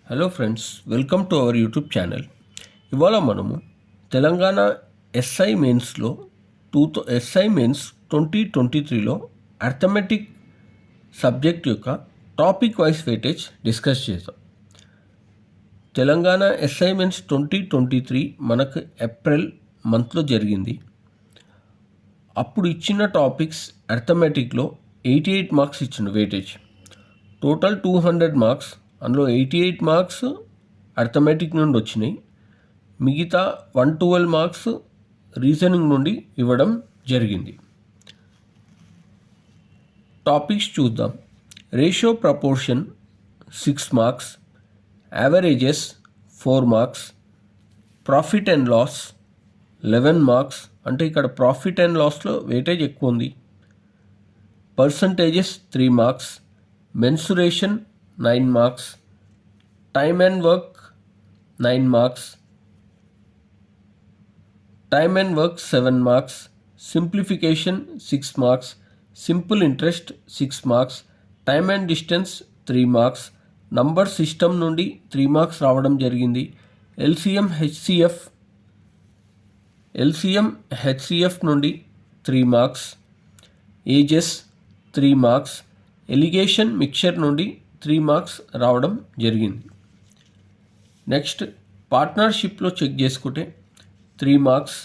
Hello friends, welcome to our YouTube channel. ఇవాళ మనము Telangana SI మెయిన్స్లో ఎస్ఐ మెయిన్స్ 2023లో అర్థమెటిక్ సబ్జెక్ట్ యొక్క టాపిక్ వైజ్ వెయిటేజ్ డిస్కస్ చేద్దాం. తెలంగాణ ఎస్ఐ మెయిన్స్ 2023 మనకు ఏప్రిల్ మంత్లో జరిగింది. అప్పుడు ఇచ్చిన టాపిక్స్ అర్థమెటిక్లో 88 మార్క్స్ ఇచ్చిన వెయిటేజ్. టోటల్ 200 మార్క్స్, అందులో 88 మార్క్స్ అర్థమెటిక్ నుండి వచ్చినాయి. మిగతా 112 మార్క్స్ రీజనింగ్ నుండి ఇవ్వడం జరిగింది. టాపిక్స్ చూద్దాం. Ratio proportion 6 marks, averages 4 marks, profit and loss 11 marks, అంటే ఇక్కడ ప్రాఫిట్ అండ్ లాస్లో వెయిటేజ్ ఎక్కువ ఉంది. Percentages 3 marks, mensuration 9 marks, time and work 9 marks, time and work 7 marks, simplification 6 marks, simple interest 6 marks, time and distance 3 marks, number system నుండి 3 marks రావడం జరిగింది. LCM HCF నుండి 3 marks, ages 3 marks, alligation mixture నుండి 3 marks రావడం జరిగింది. Next పార్ట్నర్షిప్లో check చేసుకుంటే 3 marks,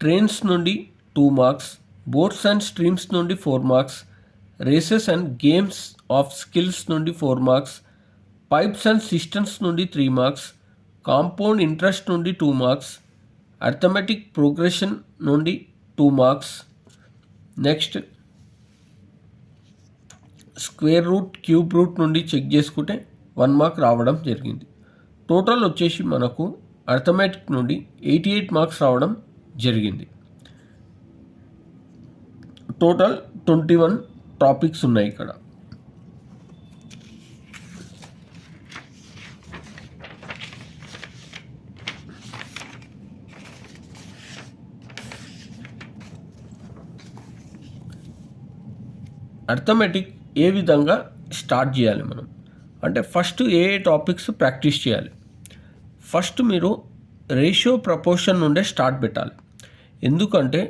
trains నుండి 2 marks, boats and streams నుండి 4 marks, races and games of skills నుండి 4 మార్క్స్, పైప్స్ అండ్ సిస్టమ్స్ నుండి 3 మార్క్స్, కాంపౌండ్ ఇంట్రెస్ట్ నుండి 2 మార్క్స్, అర్థమెటిక్ ప్రోగ్రెషన్ నుండి 2 marks. Next square root, cube root నుండి చెక్ చేసుకుంటే 1 mark రావడం జరిగింది. టోటల్ వచ్చేసి మనకు అర్థమెటిక్ నుండి 88 మార్క్స్ రావడం జరిగింది. టోటల్ 21 టాపిక్స్ ఉన్నాయి ఇక్కడ. అర్థమెటిక్ ఏ విధంగా స్టార్ట్ చేయాలి మనం అంటే ఫస్ట్ ఏ టాపిక్స్ ప్రాక్టీస్ చేయాలి. ఫస్ట్ మీరు రేషియో ప్రపోర్షన్ నుండే స్టార్ట్ పెట్టాలి. ఎందుకంటే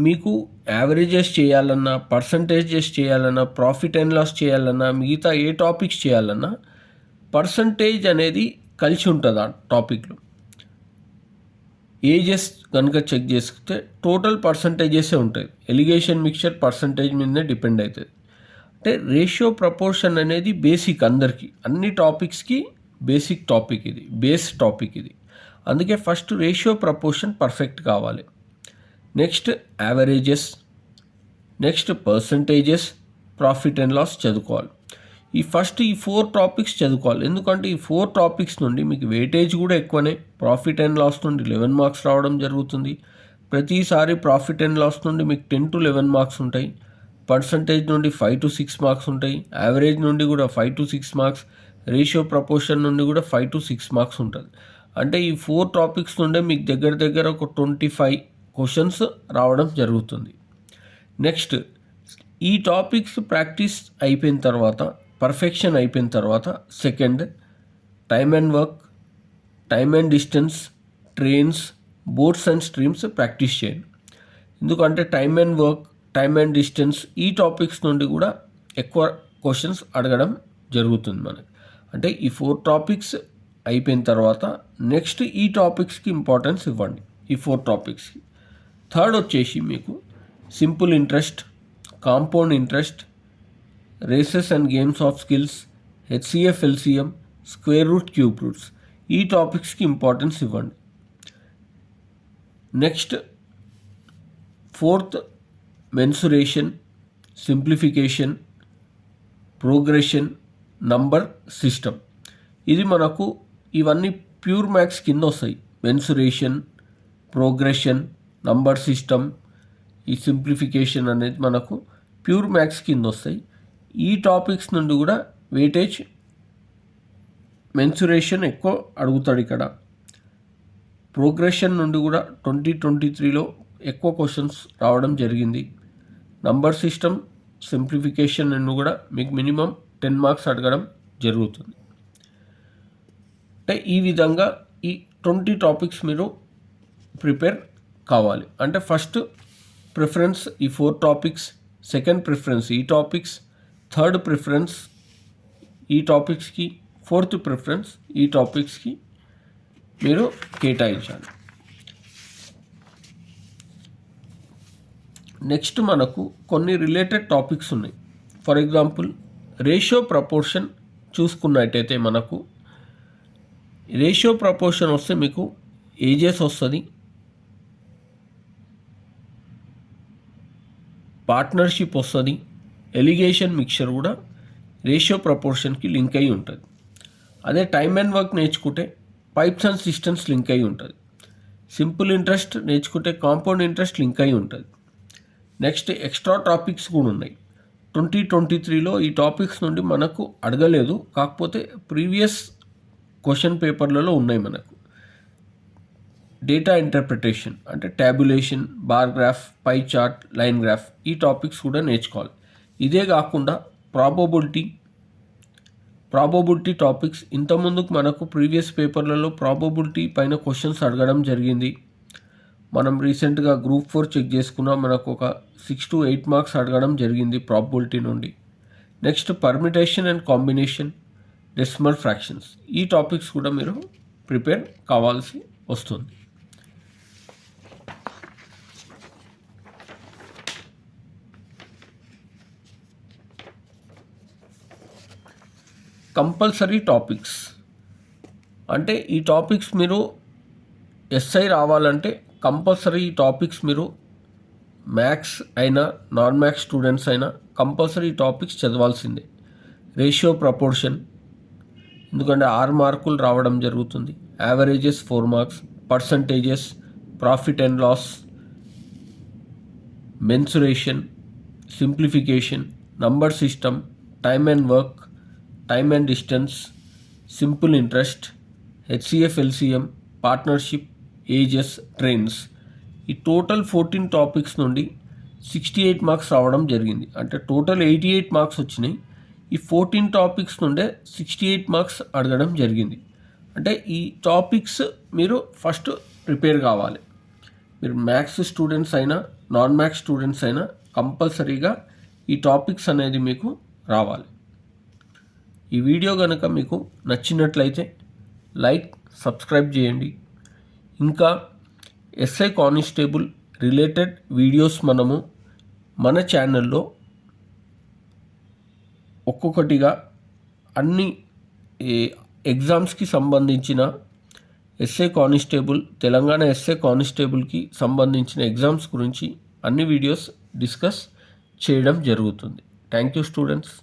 మీకు యావరేజెస్ చేయాలన్నా, పర్సంటేజెస్ చేయాలన్నా, ప్రాఫిట్ అండ్ లాస్ చేయాలన్నా, మిగతా ఏ టాపిక్స్ చేయాలన్నా పర్సంటేజ్ అనేది కలిసి ఉంటుంది ఆ టాపిక్లో. ఏజెస్ కనుక చెక్ చేస్తే టోటల్ పర్సంటేజెసే ఉంటాయి. ఎలిగేషన్ మిక్చర్ పర్సంటేజ్ మీదనే డిపెండ్ అవుతుంది. అంటే రేషియో ప్రపోర్షన్ అనేది బేసిక్, అందరికీ అన్ని టాపిక్స్కి బేసిక్ టాపిక్ ఇది, బేస్ టాపిక్ ఇది. అందుకే ఫస్ట్ రేషియో ప్రపోర్షన్ పర్ఫెక్ట్ కావాలి. Next averages, next percentages, profit and loss చదువుకోవాలి. ఈ 4 టాపిక్స్ చదువుకోవాలి. ఎందుకంటే ఈ 4 టాపిక్స్ నుండి మీకు వెయిటేజ్ కూడా ఎక్కువనే. ప్రాఫిట్ అండ్ లాస్ నుండి 11 మార్క్స్ రావడం జరుగుతుంది. ప్రతిసారి ప్రాఫిట్ అండ్ లాస్ నుండి మీకు 10 to 11 మార్క్స్ ఉంటాయి. పర్సంటేజ్ నుండి 5 to 6 మార్క్స్ ఉంటాయి. యావరేజ్ నుండి కూడా 5 to 6 మార్క్స్, రేషియో ప్రపోర్షన్ నుండి కూడా 5 to 6 మార్క్స్ ఉంటుంది. అంటే ఈ 4 టాపిక్స్ నుండే మీకు దగ్గర ఒక 25 క్వశ్చన్స్ రావడం జరుగుతుంది. నెక్స్ట్ ఈ టాపిక్స్ ప్రాక్టీస్ అయిపోయిన తర్వాత, పర్ఫెక్షన్ అయిపోయిన తర్వాత second time and work, time and distance, trains, boats and streams practice చేయండి. ఎందుకంటే time and work, time and distance ఈ టాపిక్స్ నుండి కూడా ఎక్కువ క్వశ్చన్స్ అడగడం జరుగుతుంది మనకి. అంటే ఈ 4 టాపిక్స్ అయిపోయిన తర్వాత నెక్స్ట్ ఈ టాపిక్స్కి ఇంపార్టెన్స్ ఇవ్వండి, ఈ 4 టాపిక్స్కి. థర్డ్ వచ్చేసి మీకు simple interest, compound interest, races and games of skills, HCF, LCM, square root, cube roots ఈ టాపిక్స్కి ఇంపార్టెన్స్ ఇవ్వండి. Next fourth mensuration, simplification, progression, number system. ఇది మనకు ఇవన్నీ ప్యూర్ మ్యాథ్స్ కింద వస్తాయి. మెన్సురేషన్, ప్రోగ్రెషన్, నంబర్ సిస్టమ్, ఈ సింప్లిఫికేషన్ అనేది మనకు ప్యూర్ మ్యాథ్స్ కింద వస్తాయి. ఈ టాపిక్స్ నుండి కూడా వెయిటేజ్, మెన్సురేషన్ ఎక్కువ అడుగుతాడు ఇక్కడ. ప్రోగ్రెషన్ నుండి కూడా 2023లో ఎక్కువ క్వశ్చన్స్ రావడం జరిగింది. నంబర్ సిస్టమ్, సింప్లిఫికేషన్ నుండి కూడా మీకు మినిమం 10 మార్క్స్ అడగడం జరుగుతుంది. అంటే ఈ విధంగా ఈ 20 టాపిక్స్ మీరు ప్రిపేర్ కావాలి. అంటే ఫస్ట్ ప్రిఫరెన్స్ ఈ 4 టాపిక్స్, సెకండ్ ప్రిఫరెన్స్ ఈ టాపిక్స్, థర్డ్ ప్రిఫరెన్స్ ఈ టాపిక్స్కి, ఫోర్త్ ప్రిఫరెన్స్ ఈ టాపిక్స్కి మీరు కేటాయించాలి. నెక్స్ట్ మనకు కొన్ని రిలేటెడ్ టాపిక్స్ ఉన్నాయి. ఫర్ ఎగ్జాంపుల్ రేషియో ప్రపోర్షన్ చూసుకున్నట్టయితే మనకు రేషియో ప్రపోర్షన్ వస్తే మీకు ఏజెస్ వస్తుంది, పార్ట్నర్షిప్ వస్తుంది, ఎలిగేషన్ మిక్చర్ కూడా రేషియో ప్రపోర్షన్కి లింక్ అయి ఉంటుంది. అదే టైమ్ అండ్ వర్క్ నేర్చుకుంటే పైప్స్ అండ్ సిస్టమ్స్ లింక్ అయి ఉంటుంది. సింపుల్ ఇంట్రెస్ట్ నేర్చుకుంటే కాంపౌండ్ ఇంట్రెస్ట్ లింక్ అయి ఉంటుంది. నెక్స్ట్ ఎక్స్ట్రా టాపిక్స్ కూడా ఉన్నాయి. 2023లో ఈ టాపిక్స్ నుండి మనకు అడగలేదు, కాకపోతే ప్రీవియస్ క్వశ్చన్ పేపర్లలో ఉన్నాయి. మనకు డేటా ఇంటర్ప్రిటేషన్ అంటే tabulation, bar graph, pie chart, line graph ఈ టాపిక్స్ కూడా నేర్చుకోవాలి. ఇదే కాకుండా ప్రాబబిలిటీ టాపిక్స్ ఇంతకుముందుకు మనకు ప్రీవియస్ పేపర్లలో ప్రాబబిలిటీ పైన క్వశ్చన్స్ అడగడం జరిగింది. మనం రీసెంట్గా గ్రూప్ 4 చెక్ చేసుకున్నా మనకు ఒక 6 to 8 మార్క్స్ అడగడం జరిగింది ప్రాబబిలిటీ నుండి. Next permutation and combination, decimal fractions ఈ టాపిక్స్ కూడా మీరు ప్రిపేర్ కావాల్సి వస్తుంది. కంపల్సరీ టాపిక్స్ అంటే ఈ టాపిక్స్ మీరు ఎస్ఐ రావాలంటే కంపల్సరీ ఈ టాపిక్స్ మీరు మ్యాథ్స్ అయినా నాన్ మ్యాథ్స్ స్టూడెంట్స్ అయినా కంపల్సరీ టాపిక్స్ చదవాల్సిందే. రేషియో ప్రపోర్షన్ ఎందుకంటే 6 మార్కులు రావడం జరుగుతుంది, averages 4 marks, percentages, profit and loss, mensuration, simplification, number system, time and work, time and distance, simple interest, HCF LCM, partnership, ages, trends ఈ total 14 topics నుండి 68 marks రావడం జరిగింది. అంటే టోటల్ 88 మార్క్స్ వచ్చినాయి. ఈ 14 టాపిక్స్ నుండే 68 మార్క్స్ అడగడం జరిగింది. అంటే ఈ టాపిక్స్ మీరు ఫస్ట్ ప్రిపేర్ కావాలి. మీరు మ్యాథ్స్ స్టూడెంట్స్ అయినా నాన్ మ్యాథ్స్ స్టూడెంట్స్ అయినా కంపల్సరీగా ఈ టాపిక్స్ అనేది మీకు రావాలి. ఈ వీడియో కనుక మీకు నచ్చినట్లయితే లైక్, సబ్స్క్రైబ్ చేయండి. ఇంకా ఎస్ఐ కానిస్టేబుల్ రిలేటెడ్ వీడియోస్ మనము మన ఛానల్లో ఒక్కొక్కటిగా అన్ని ఎగ్జామ్స్కి సంబంధించిన ఎస్ఐ కానిస్టేబుల్, తెలంగాణ ఎస్ఐ కానిస్టేబుల్కి సంబంధించిన ఎగ్జామ్స్ గురించి అన్ని వీడియోస్ డిస్కస్ చేయడం జరుగుతుంది. Thank you students.